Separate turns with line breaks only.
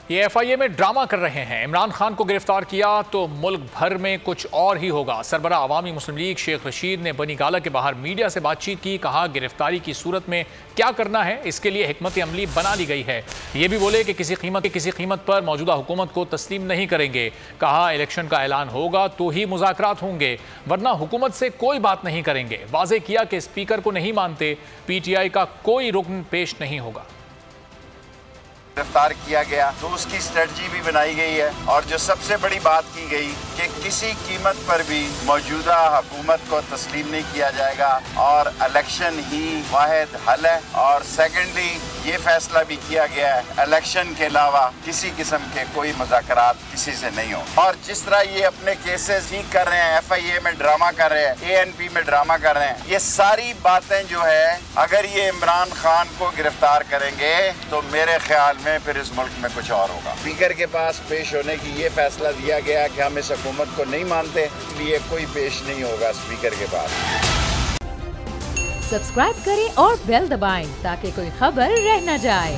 ये FIA में drama कर रहे हैं। इमरान खान को गिरफ्तार किया तो मुल्क भर में कुछ और ही होगा। सरबराह अवामी मुस्लिम लीग शेख रशीद ने बनी गाला के बाहर मीडिया से बातचीत की। कहा गिरफ्तारी की सूरत में क्या करना है इसके लिए हिकमत अमली बना ली गई है। ये भी बोले कि किसी कीमत पर मौजूदा हुकूमत को तस्लीम नहीं करेंगे। कहा इलेक्शन का ऐलान होगा तो ही मुज़ाकरात होंगे, वरना हुकूमत से कोई बात नहीं करेंगे। वाज़े किया कि स्पीकर को नहीं मानते, PTI का कोई रुकन पेश नहीं होगा।
गिरफ्तार किया गया तो उसकी स्ट्रेटजी भी बनाई गई है और जो सबसे बड़ी बात की गई कि किसी कीमत पर भी मौजूदा हुकूमत को तस्लीम नहीं किया जाएगा और इलेक्शन ही वाहिद हल है। और सेकेंडली ये फैसला भी किया गया है इलेक्शन के अलावा किसी किस्म के कोई मुज़ाकरात किसी से नहीं हो। और जिस तरह ये अपने केसेस ही कर रहे हैं, FIA में ड्रामा कर रहे हैं, ANP में ड्रामा कर रहे हैं, ये सारी बातें जो है अगर ये इमरान खान को गिरफ्तार करेंगे तो मेरे ख्याल में फिर इस मुल्क में कुछ और होगा। स्पीकर के पास पेश होने की ये फैसला दिया गया कि हम इस हुकूमत को नहीं मानते, इसलिए कोई पेश नहीं होगा स्पीकर के पास।
सब्सक्राइब करें और बेल दबाएं ताकि कोई खबर रह न जाए।